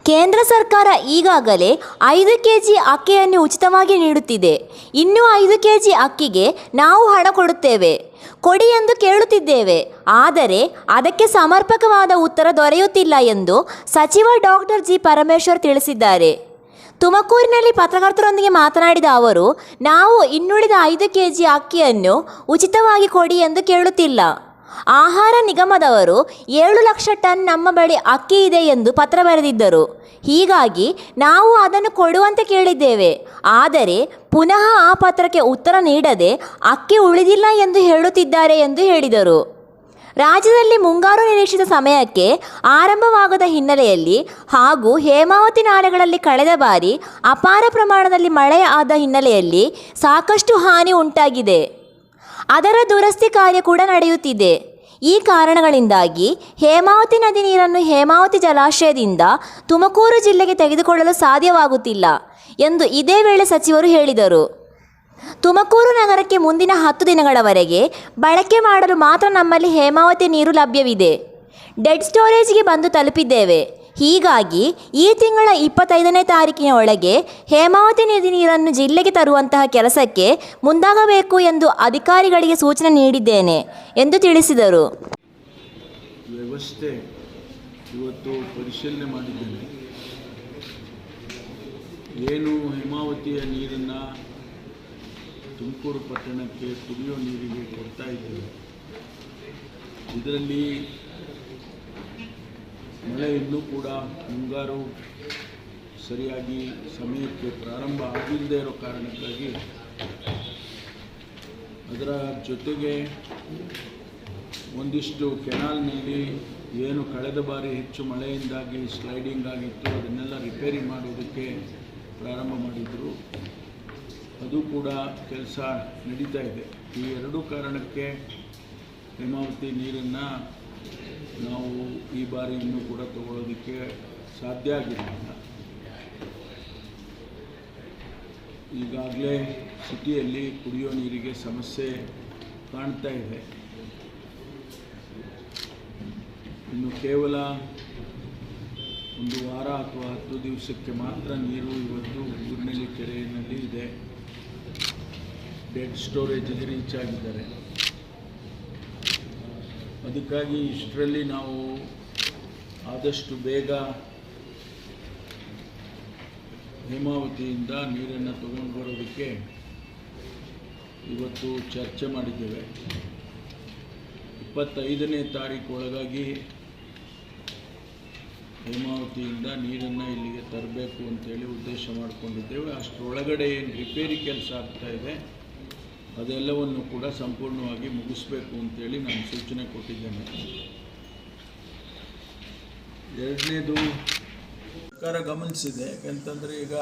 ಕೇಂದ್ರ ಸರ್ಕಾರ ಈಗಾಗಲೇ 5 ಕೆಜಿ ಅಕ್ಕಿಯನ್ನು ಉಚಿತವಾಗಿ ನೀಡುತ್ತಿದೆ. ಇನ್ನೂ 5 ಕೆಜಿ ಅಕ್ಕಿಗೆ ನಾವು ಹಣ ಕೊಡುತ್ತೇವೆ, ಕೊಡಿ ಎಂದು ಕೇಳುತ್ತಿದ್ದೇವೆ. ಆದರೆ ಅದಕ್ಕೆ ಸಮರ್ಪಕವಾದ ಉತ್ತರ ದೊರೆಯುತ್ತಿಲ್ಲ ಎಂದು ಸಚಿವ ಡಾಕ್ಟರ್ ಜಿ. ಪರಮೇಶ್ವರ್ ತಿಳಿಸಿದ್ದಾರೆ. ತುಮಕೂರಿನಲ್ಲಿ ಪತ್ರಕರ್ತರೊಂದಿಗೆ ಮಾತನಾಡಿದ ಅವರು, ನಾವು ಇನ್ನುಳಿದ 5 ಕೆಜಿ ಅಕ್ಕಿಯನ್ನು ಉಚಿತವಾಗಿ ಕೊಡಿ ಎಂದು ಕೇಳುತ್ತಿಲ್ಲ. ಆಹಾರ ನಿಗಮದವರು 7 ಲಕ್ಷ ಟನ್ ನಮ್ಮ ಬಳಿ ಅಕ್ಕಿ ಇದೆ ಎಂದು ಪತ್ರ ಬರೆದಿದ್ದರು. ಹೀಗಾಗಿ ನಾವು ಅದನ್ನು ಕೊಡುವಂತೆ ಕೇಳಿದ್ದೇವೆ. ಆದರೆ ಪುನಃ ಆ ಪತ್ರಕ್ಕೆ ಉತ್ತರ ನೀಡದೆ ಅಕ್ಕಿ ಉಳಿದಿಲ್ಲ ಎಂದು ಹೇಳುತ್ತಿದ್ದಾರೆ ಎಂದು ಹೇಳಿದರು. ರಾಜ್ಯದಲ್ಲಿ ಮುಂಗಾರು ನಿರೀಕ್ಷಿತ ಸಮಯಕ್ಕೆ ಆರಂಭವಾಗದ ಹಿನ್ನೆಲೆಯಲ್ಲಿ ಹಾಗೂ ಹೇಮಾವತಿ ನಾಲೆಗಳಲ್ಲಿ ಕಳೆದ ಬಾರಿ ಅಪಾರ ಪ್ರಮಾಣದಲ್ಲಿ ಮಳೆ ಆದ ಹಿನ್ನೆಲೆಯಲ್ಲಿ ಸಾಕಷ್ಟು ಹಾನಿ ಉಂಟಾಗಿದೆ. ಅದರ ದುರಸ್ತಿ ಕಾರ್ಯ ಕೂಡ ನಡೆಯುತ್ತಿದೆ. ಈ ಕಾರಣಗಳಿಂದಾಗಿ ಹೇಮಾವತಿ ನದಿ ನೀರನ್ನು ಹೇಮಾವತಿ ಜಲಾಶಯದಿಂದ ತುಮಕೂರು ಜಿಲ್ಲೆಗೆ ತೆಗೆದುಕೊಳ್ಳಲು ಸಾಧ್ಯವಾಗುತ್ತಿಲ್ಲ ಎಂದು ಇದೇ ವೇಳೆ ಸಚಿವರು ಹೇಳಿದರು. ತುಮಕೂರು ನಗರಕ್ಕೆ ಮುಂದಿನ 10 ದಿನಗಳವರೆಗೆ ಬಳಕೆ ಮಾಡಲು ಮಾತ್ರ ನಮ್ಮಲ್ಲಿ ಹೇಮಾವತಿ ನೀರು ಲಭ್ಯವಿದೆ. ಡೆಡ್ ಸ್ಟೋರೇಜ್ಗೆ ಬಂದು ತಲುಪಿದ್ದೇವೆ. ಹೀಗಾಗಿ ಈ ತಿಂಗಳ 25ನೇ ತಾರೀಕಿನ ಒಳಗೆ ಹೇಮಾವತಿ ನದಿ ನೀರನ್ನು ಜಿಲ್ಲೆಗೆ ತರುವಂತಹ ಕೆಲಸಕ್ಕೆ ಮುಂದಾಗಬೇಕು ಎಂದು ಅಧಿಕಾರಿಗಳಿಗೆ ಸೂಚನೆ ನೀಡಿದ್ದೇನೆ ಎಂದು ತಿಳಿಸಿದರು. ವ್ಯವಸ್ಥೆ ಇವತ್ತು ಪರಿಶೀಲನೆ ಮಾಡಿದ್ದೇನೆ. ಏನು ಹೇಮಾವತಿಯ ನೀರನ್ನು ತುಮಕೂರು ಪಟ್ಟಣಕ್ಕೆ ಕುಡಿಯೋ ನೀರಿಗೆ ಕೊಡ್ತಾ ಇದ್ದೇವೆ, ಇದರಲ್ಲಿ ಮಳೆ ಇನ್ನೂ ಕೂಡ ಮುಂಗಾರು ಸರಿಯಾಗಿ ಸಮಯಕ್ಕೆ ಪ್ರಾರಂಭ ಆಗಿಲ್ಲದೆ ಇರೋ ಕಾರಣಕ್ಕಾಗಿ ಅದರ ಜೊತೆಗೆ ಒಂದಿಷ್ಟು ಕೆನಾಲ್ನಲ್ಲಿ ಏನು ಕಳೆದ ಬಾರಿ ಹೆಚ್ಚು ಮಳೆಯಿಂದಾಗಿ ಸ್ಲೈಡಿಂಗ್ ಆಗಿತ್ತು ಅದನ್ನೆಲ್ಲ ರಿಪೇರಿ ಮಾಡುವುದಕ್ಕೆ ಪ್ರಾರಂಭ ಮಾಡಿದರು. ಅದು ಕೂಡ ಕೆಲಸ ನಡೀತಾ ಇದೆ. ಈ ಎರಡೂ ಕಾರಣಕ್ಕೆ ಹೇಮಾವತಿ ನೀರನ್ನು ನಾವು ಈ ಬಾರಿ ಇನ್ನೂ ಕೂಡ ತಗೊಳ್ಳೋದಕ್ಕೆ ಸಾಧ್ಯ ಆಗಿರಲಿಲ್ಲ. ಈಗಾಗಲೇ ಸಿಟಿಯಲ್ಲಿ ಕುಡಿಯೋ ನೀರಿಗೆ ಸಮಸ್ಯೆ ಕಾಣ್ತಾ ಇದೆ. ಇನ್ನು ಕೇವಲ ಒಂದು ವಾರ ಅಥವಾ 10 ದಿವಸಕ್ಕೆ ಮಾತ್ರ ನೀರು ಇವತ್ತು ಊರಿನಲ್ಲಿ ಕೆರೆಯಲ್ಲಿ ಇದೆ. ಡೆಡ್ ಸ್ಟೋರೇಜ್ಗೆ ರೀಚ್ ಆಗಿದ್ದಾರೆ. ಅದಕ್ಕಾಗಿ ಇಷ್ಟರಲ್ಲಿ ನಾವು ಆದಷ್ಟು ಬೇಗ ಹೇಮಾವತಿಯಿಂದ ನೀರನ್ನು ತಗೊಂಡು ಬರೋದಕ್ಕೆ ಇವತ್ತು ಚರ್ಚೆ ಮಾಡಿದ್ದೇವೆ. 25ನೇ ತಾರೀಕು ಒಳಗಾಗಿ ಹೇಮಾವತಿಯಿಂದ ನೀರನ್ನು ಇಲ್ಲಿಗೆ ತರಬೇಕು ಅಂತೇಳಿ ಉದ್ದೇಶ ಮಾಡಿಕೊಂಡಿದ್ದೇವೆ. ಅಷ್ಟರೊಳಗಡೆ ಏನು ರಿಪೇರಿ ಕೆಲಸ ಆಗ್ತಾಯಿದೆ ಅದೆಲ್ಲವನ್ನು ಕೂಡ ಸಂಪೂರ್ಣವಾಗಿ ಮುಗಿಸ್ಬೇಕು ಅಂತೇಳಿ ನಾನು ಸೂಚನೆ ಕೊಟ್ಟಿದ್ದೇನೆ. ಎರಡನೇದು ಸರ್ಕಾರ ಗಮನಿಸಿದೆ. ಯಾಕೆಂತಂದರೆ ಈಗ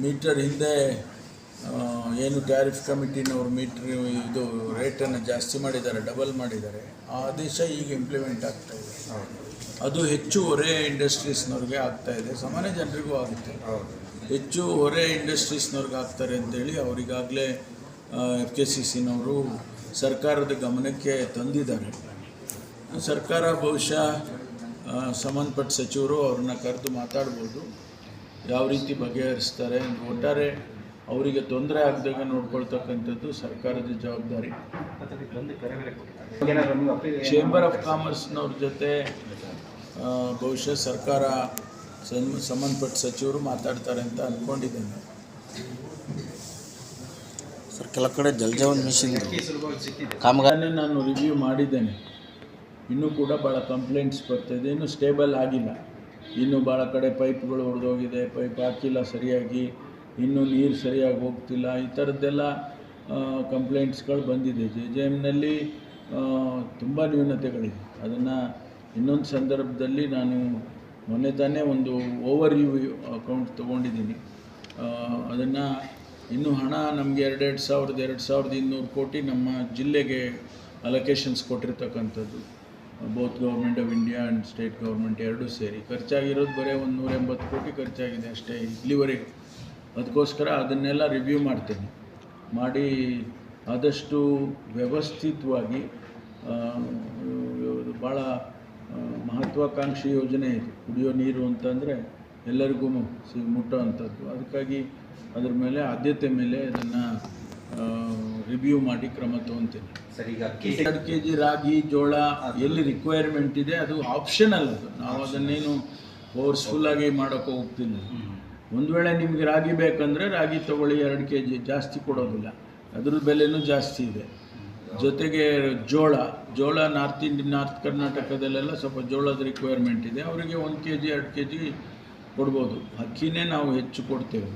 ಮೀಟರ್ ಹಿಂದೆ ಏನು ಟ್ಯಾರಿಫ್ ಕಮಿಟಿನವರು ಇದು ರೇಟನ್ನು ಜಾಸ್ತಿ ಮಾಡಿದ್ದಾರೆ, ಡಬಲ್ ಮಾಡಿದ್ದಾರೆ. ಆ ಆದೇಶ ಈಗ ಇಂಪ್ಲಿಮೆಂಟ್ ಆಗ್ತಾಯಿದೆ. ಅದು ಹೆಚ್ಚು ಹೊರೆ ಇಂಡಸ್ಟ್ರೀಸ್ನವ್ರಿಗೆ ಆಗ್ತಾಯಿದೆ, ಸಾಮಾನ್ಯ ಜನರಿಗೂ ಆಗುತ್ತೆ. ಹೆಚ್ಚು ಹೊರೆ ಇಂಡಸ್ಟ್ರೀಸ್ನವ್ರಿಗೆ ಆಗ್ತಾರೆ ಅಂತೇಳಿ ಅವರಿಗಾಗಲೇ FKCCನವರು ಸರ್ಕಾರದ ಗಮನಕ್ಕೆ ತಂದಿದ್ದಾರೆ. ಸರ್ಕಾರ ಬಹುಶಃ ಸಂಬಂಧಪಟ್ಟ ಸಚಿವರು ಅವ್ರನ್ನ ಕರೆದು ಮಾತಾಡ್ಬೋದು, ಯಾವ ರೀತಿ ಬಗೆಹರಿಸ್ತಾರೆ. ಒಟ್ಟಾರೆ ಅವರಿಗೆ ತೊಂದರೆ ಆಗದಾಗ ನೋಡ್ಕೊಳ್ತಕ್ಕಂಥದ್ದು ಸರ್ಕಾರದ ಜವಾಬ್ದಾರಿ. ಚೇಂಬರ್ ಆಫ್ ಕಾಮರ್ಸ್ನವ್ರ ಜೊತೆ ಬಹುಶಃ ಸರ್ಕಾರ ಸಂಬಂಧಪಟ್ಟ ಸಚಿವರು ಮಾತಾಡ್ತಾರೆ ಅಂತ ಅಂದ್ಕೊಂಡಿದ್ದೇನೆ. ಸರ್, ಕೆಲ ಕಡೆ ಜಲಜೀವನ್ ಮಿಷನ್ ಕಾಮಗಾರಿ ನಾನು ರಿವ್ಯೂ ಮಾಡಿದ್ದೇನೆ. ಇನ್ನೂ ಕೂಡ ಭಾಳ ಕಂಪ್ಲೇಂಟ್ಸ್ ಬರ್ತಾಯಿದೆ, ಇನ್ನೂ ಸ್ಟೇಬಲ್ ಆಗಿಲ್ಲ. ಇನ್ನೂ ಭಾಳ ಕಡೆ ಪೈಪ್ಗಳು ಹೊಡೆದೋಗಿದೆ, ಪೈಪ್ ಹಾಕಿಲ್ಲ ಸರಿಯಾಗಿ, ಇನ್ನೂ ನೀರು ಸರಿಯಾಗಿ ಹೋಗ್ತಿಲ್ಲ, ಈ ಥರದ್ದೆಲ್ಲ ಕಂಪ್ಲೇಂಟ್ಸ್ಗಳು ಬಂದಿದೆ. JJMನಲ್ಲಿ ತುಂಬ ನ್ಯೂನತೆಗಳಿದೆ. ಅದನ್ನು ಇನ್ನೊಂದು ಸಂದರ್ಭದಲ್ಲಿ ನಾನು ಮೊನ್ನೆ ತಾನೇ ಒಂದು ಓವರ್ವ್ಯೂ ಅಕೌಂಟ್ ತೊಗೊಂಡಿದ್ದೀನಿ. ಅದನ್ನು ಇನ್ನೂ ಹಣ ನಮಗೆ 2,200 ಕೋಟಿ ನಮ್ಮ ಜಿಲ್ಲೆಗೆ ಅಲೊಕೇಶನ್ಸ್ ಕೊಟ್ಟಿರ್ತಕ್ಕಂಥದ್ದು, both government of India and state government ಎರಡೂ ಸೇರಿ. ಖರ್ಚಾಗಿರೋದು ಬರೀ ಒಂದು 180 ಕೋಟಿ ಖರ್ಚಾಗಿದೆ ಅಷ್ಟೇ ಇಲ್ಲಿವರೆಗೆ. ಅದಕ್ಕೋಸ್ಕರ ಅದನ್ನೆಲ್ಲ ರಿವ್ಯೂ ಮಾಡ್ತೇನೆ, ಮಾಡಿ ಆದಷ್ಟು ವ್ಯವಸ್ಥಿತವಾಗಿ ಭಾಳ ಮಹತ್ವಾಕಾಂಕ್ಷಿ ಯೋಜನೆ ಇದು. ಕುಡಿಯೋ ನೀರು ಅಂತಂದರೆ ಎಲ್ಲರಿಗೂ ಮುಟ್ಟೋ ಅಂಥದ್ದು. ಅದಕ್ಕಾಗಿ ಅದ್ರ ಮೇಲೆ ಆದ್ಯತೆ ಮೇಲೆ ಅದನ್ನು ರಿವ್ಯೂ ಮಾಡಿ ಕ್ರಮ ತೊಗೊತೀನಿ. ಸರ್, ಈಗ 2 kg ರಾಗಿ ಜೋಳ ಎಲ್ಲಿ ರಿಕ್ವೈರ್ಮೆಂಟ್ ಇದೆ ಅದು ಆಪ್ಷನಲ್. ಅದು ನಾವು ಅದನ್ನೇನು ಫೋರ್ಸ್ಫುಲ್ಲಾಗಿ ಮಾಡೋಕ್ಕೆ ಹೋಗ್ತಿಲ್ಲ. ಒಂದು ವೇಳೆ ನಿಮಗೆ ರಾಗಿ ಬೇಕಂದರೆ ರಾಗಿ ತೊಗೊಳ್ಳಿ, 2 kg, ಜಾಸ್ತಿ ಕೊಡೋದಿಲ್ಲ. ಅದ್ರ ಬೆಲೆನೂ ಜಾಸ್ತಿ ಇದೆ. ಜೊತೆಗೆ ಜೋಳ ನಾರ್ತ್ ಕರ್ನಾಟಕದಲ್ಲೆಲ್ಲ ಸ್ವಲ್ಪ ಜೋಳದ ರಿಕ್ವೈರ್ಮೆಂಟ್ ಇದೆ. ಅವರಿಗೆ 1 kg 2 kg ಕೊಡ್ಬೋದು. ಅಕ್ಕಿನೇ ನಾವು ಹೆಚ್ಚು ಕೊಡ್ತೇವೆ.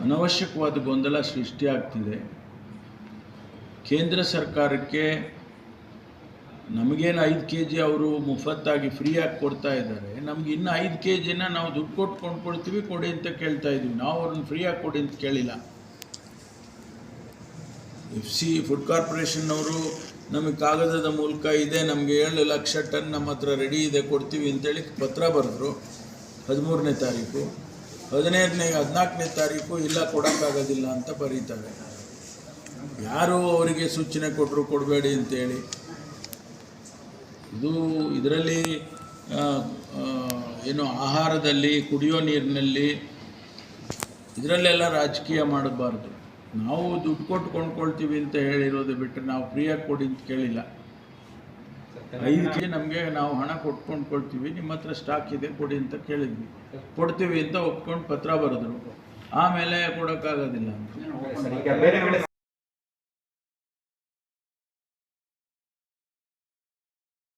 ಅನವಶ್ಯಕವಾದ ಗೊಂದಲ ಸೃಷ್ಟಿಯಾಗ್ತಿದೆ. ಕೇಂದ್ರ ಸರ್ಕಾರಕ್ಕೆ ನಮಗೇನು 5 kg ಅವರು ಮುಫತ್ತಾಗಿ ಫ್ರೀಯಾಗಿ ಕೊಡ್ತಾ ಇದ್ದಾರೆ, ನಮ್ಗೆ ಇನ್ನು 5 kgನ ನಾವು ದುಡ್ಡು ಕೊಟ್ಟು ಕೊಂಡ್ಕೊಳ್ತೀವಿ, ಕೊಡಿ ಅಂತ ಕೇಳ್ತಾ ಇದ್ದೀವಿ. ನಾವು ಅವ್ರನ್ನ ಫ್ರೀಯಾಗಿ ಕೊಡಿ ಅಂತ ಕೇಳಿಲ್ಲ. FC ಫುಡ್ ಕಾರ್ಪೊರೇಷನ್ನವರು ನಮಗೆ ಕಾಗದದ ಮೂಲಕ ಇದೆ, ನಮಗೆ 7 ಲಕ್ಷ ಟನ್ ನಮ್ಮ ಹತ್ರ ರೆಡಿ ಇದೆ, ಕೊಡ್ತೀವಿ ಅಂತೇಳಿ ಪತ್ರ ಬರೆದ್ರು 13ನೇ ತಾರೀಕು. 14ನೇ ತಾರೀಕು ಇಲ್ಲ, ಕೊಡೋಕ್ಕಾಗೋದಿಲ್ಲ ಅಂತ ಬರೀತಾರೆ. ಯಾರು ಅವರಿಗೆ ಸೂಚನೆ ಕೊಟ್ಟರು ಕೊಡಬೇಡಿ ಅಂತೇಳಿ. ಇದರಲ್ಲಿ ಏನು ಆಹಾರದಲ್ಲಿ, ಕುಡಿಯೋ ನೀರಿನಲ್ಲಿ, ಇದರಲ್ಲೆಲ್ಲ ರಾಜಕೀಯ ಮಾಡಬಾರ್ದು. ನಾವು ದುಡ್ಡು ಕೊಟ್ಟು ಕೊಂಡ್ಕೊಳ್ತೀವಿ ಅಂತ ಹೇಳಿರೋದು ಬಿಟ್ಟರೆ ನಾವು ಫ್ರೀಯಾಗಿ ಕೊಡಿ ಅಂತ ಕೇಳಿಲ್ಲ. 5 kg ನಮಗೆ ನಾವು ಹಣ ಕೊಟ್ಟು ಕೊಂಡ್ಕೊಳ್ತೀವಿ, ನಿಮ್ಮ ಹತ್ರ ಸ್ಟಾಕ್ ಇದೆ ಕೊಡಿ ಅಂತ ಕೇಳಿದ್ವಿ. ಕೊಡ್ತೀವಿ ಅಂತ ಒಪ್ಕೊಂಡು ಪತ್ರ ಬರೆದ್ರು. ಆಮೇಲೆ ಕೊಡೋಕ್ಕಾಗೋದಿಲ್ಲ ಅಂತ. ಸರ್, ಈಗ ಬೇರೆ ಕಡೆ